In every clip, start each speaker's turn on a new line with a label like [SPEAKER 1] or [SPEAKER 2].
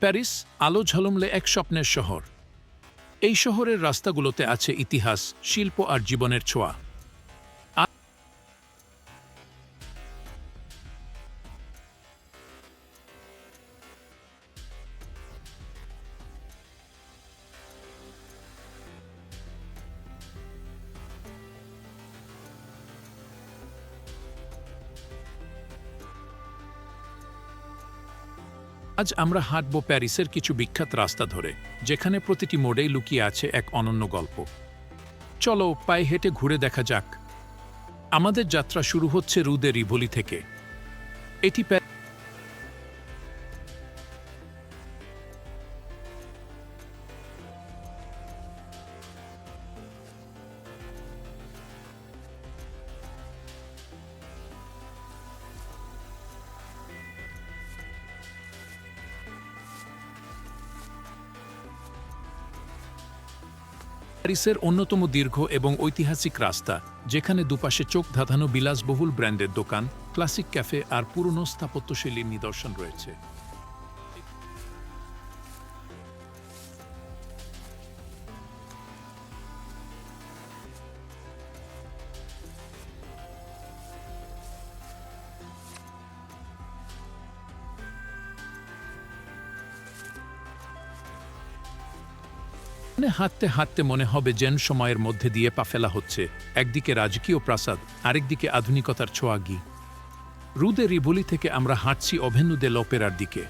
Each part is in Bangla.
[SPEAKER 1] প্যারিস আলো ঝলমলে এক স্বপ্নের শহর। এই শহরের রাস্তাগুলোতে আছে ইতিহাস, শিল্প আর জীবনের ছোঁয়া। আজ আমরা হাঁটব প্যারিসের কিছু বিখ্যাত রাস্তা ধরে, যেখানে প্রতিটি মোড়েই লুকিয়ে আছে এক অনন্য গল্প। চলো পায়ে হেঁটে ঘুরে দেখা যাক। আমাদের যাত্রা শুরু হচ্ছে রু দে রিভোলি থেকে। এটি প্যারিসের অন্যতম দীর্ঘ এবং ঐতিহাসিক রাস্তা, যেখানে দুপাশে চোখ ধাঁধানো বিলাসবহুল ব্র্যান্ডের দোকান, ক্লাসিক ক্যাফে আর পুরনো স্থাপত্যশৈলীর নিদর্শন রয়েছে। হাঁটতে হাঁটতে মনে হবে যেন সময়ের মধ্যে দিয়ে পা ফেলা হচ্ছে, একদিকে রাজকীয় প্রাসাদ, আরেকদিকে আধুনিকতার ছোঁয়া গি। রু দে রিভোলি থেকে আমরা হাঁটছি অভেন্যু দে লপেরার দিকে।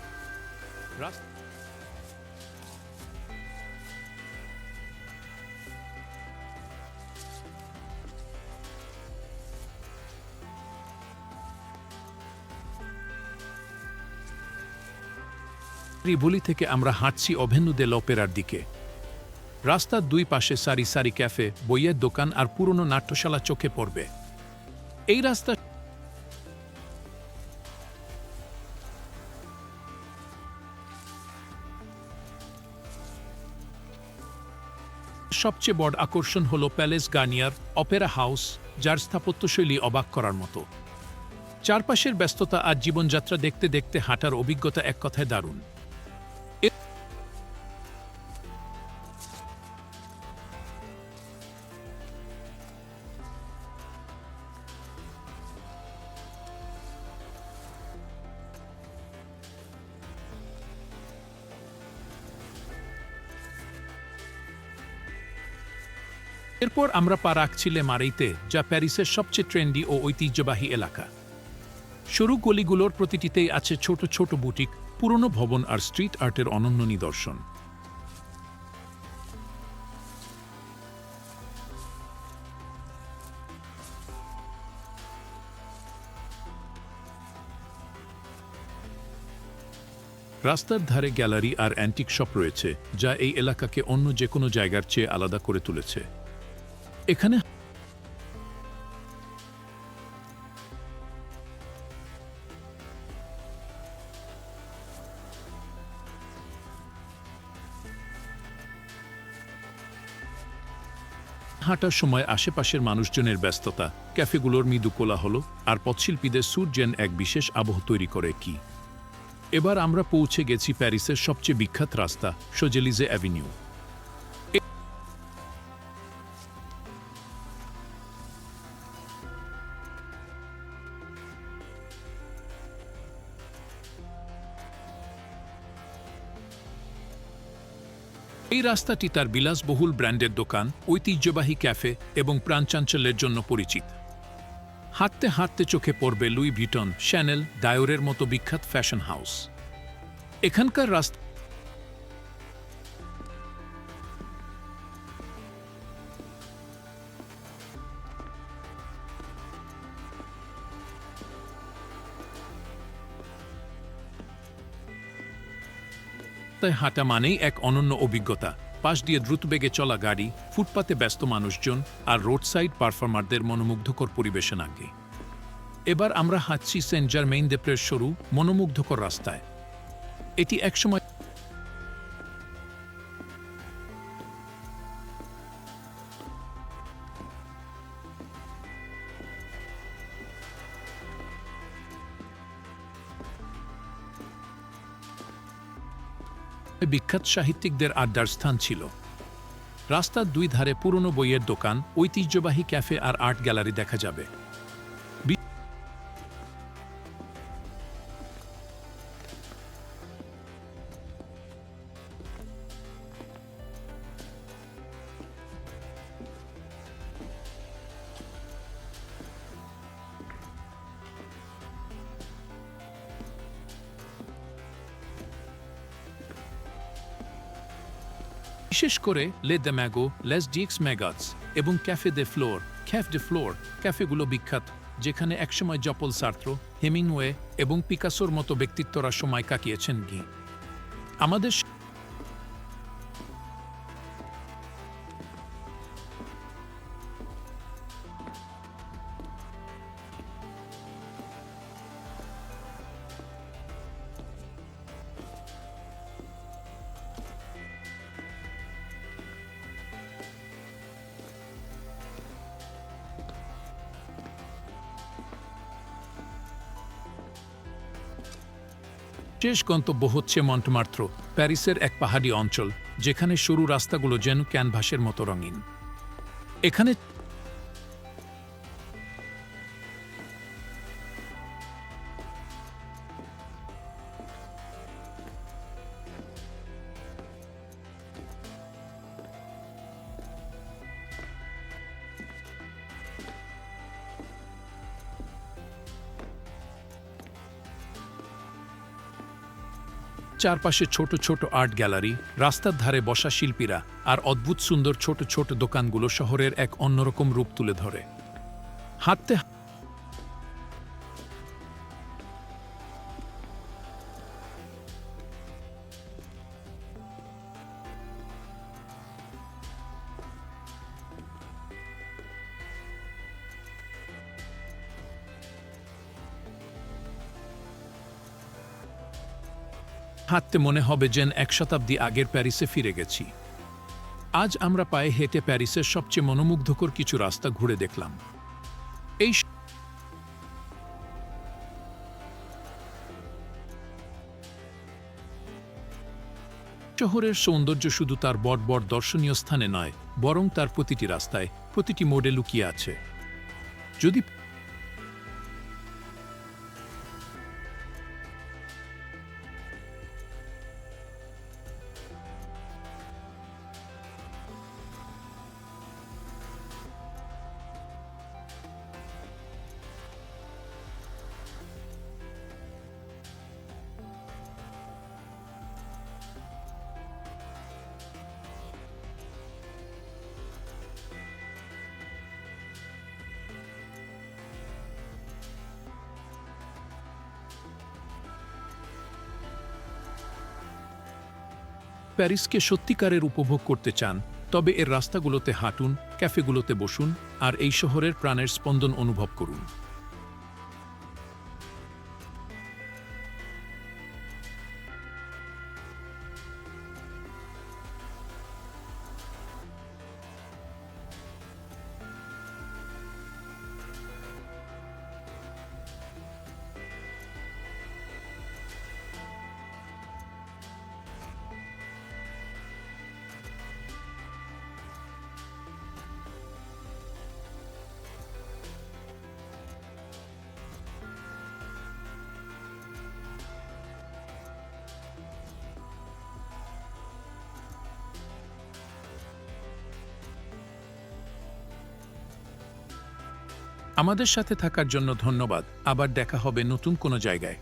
[SPEAKER 1] রিভোলি থেকে আমরা হাঁটছি অভেন্যু দে লপেরার দিকে। রাস্তার দুই পাশে সারি সারি ক্যাফে, বইয়ের দোকান আর পুরনো নাট্যশালা চোখে পড়বে। এই রাস্তা সবচেয়ে বড় আকর্ষণ হল প্যালেস গার্নিয়ার অপেরা হাউস, যার স্থাপত্যশৈলী অবাক করার মতো। চারপাশের ব্যস্ততা আর জীবনযাত্রা দেখতে দেখতে হাঁটার অভিজ্ঞতা এক কথায় দারুণ। এরপর আমরা পা রাখছি লে মারেইতে, যা প্যারিসের সবচেয়ে ট্রেন্ডি ও ঐতিহ্যবাহী এলাকা। সরু গলিগুলোর প্রতিটিতেই আছে ছোট ছোট বুটিক, পুরনো ভবন আর স্ট্রিট আর্টের অনন্য নিদর্শন। রাস্তার ধারে গ্যালারি আর অ্যান্টিক শপ রয়েছে, যা এই এলাকাকে অন্য যে কোনো জায়গার চেয়ে আলাদা করে তুলেছে। এখানে হাঁটার সময় আশেপাশের মানুষজনের ব্যস্ততা, ক্যাফেগুলোর মৃদু কোলাহল আর পথশিল্পীদের সুর যেন এক বিশেষ আবহ তৈরি করে কি। এবার আমরা পৌঁছে গেছি প্যারিসের সবচেয়ে বিখ্যাত রাস্তা, শোজেলিজে অ্যাভিনিউ। এই রাস্তাটি তার বিলাসবহুল ব্র্যান্ডের দোকান, ঐতিহ্যবাহী ক্যাফে এবং প্রাণচাঞ্চল্যের জন্য পরিচিত। হাঁটতে হাঁটতে চোখে পড়বে লুই ভিটন, শ্যানেল, ডায়োরের মতো বিখ্যাত ফ্যাশন হাউস। এখানকার রাস্তা হাঁটা মানেই এক অনন্য অভিজ্ঞতা। পাশ দিয়ে দ্রুতবেগে চলা গাড়ি, ফুটপাতে ব্যস্ত মানুষজন আর রোড সাইড পারফর্মারদের মনোমুগ্ধকর পরিবেশন আগে। এবার আমরা হাঁটছি সেন্ট জার্মেইন দে প্রের সরু, মনোমুগ্ধকর রাস্তায়। এটি একসময় বিখ্যাত সাহিত্যিকদের আড্ডার স্থান ছিল। রাস্তার দুই ধারে পুরনো বইয়ের দোকান, ঐতিহ্যবাহী ক্যাফে আর আর্ট গ্যালারি দেখা যাবে। বিশেষ করে লে দ্য ম্যাগো, লেস ডিক্স ম্যাগাটস এবং ক্যাফে দে ফ্লোর, ক্যাফেগুলো বিখ্যাত, যেখানে একসময় জপল সার্ত্রো, হেমিংওয়ে এবং পিকাসোর মতো ব্যক্তিত্বরা সময় কাটিয়েছেন। আমাদের শেষ গন্তব্য হচ্ছে মন্টমার্ত্র, প্যারিসের এক পাহাড়ি অঞ্চল, যেখানে সরু রাস্তাগুলো যেন ক্যানভাসের মতো রঙিন। এখানে চারপাশে ছোট ছোট আর্ট গ্যালারি, রাস্তার ধারে বসা শিল্পীরা আর অদ্ভুত সুন্দর ছোট ছোট দোকানগুলো শহরের এক অন্যরকম রূপ তুলে ধরে। হাঁটতে হাঁটতে মনে হবে যেন এক শতাব্দী আগের প্যারিসে ফিরে গেছি। আজ আমরা পায়ে হেঁটে প্যারিসের সবচেয়ে মনোমুগ্ধকর কিছু রাস্তা ঘুরে দেখলাম। এই শহরের সৌন্দর্য শুধু তার বড় বড় দর্শনীয় স্থানে নয়, বরং তার প্রতিটি রাস্তায়, প্রতিটি মোড়ে লুকিয়ে আছে। যদি প্যারিসকে সত্যিকারের উপভোগ করতে চান, তবে এর রাস্তাগুলোতে হাঁটুন, ক্যাফেগুলোতে বসুন আর এই শহরের প্রাণের স্পন্দন অনুভব করুন। আমাদের সাথে থাকার জন্য ধন্যবাদ। আবার দেখা হবে নতুন কোনো জায়গায়।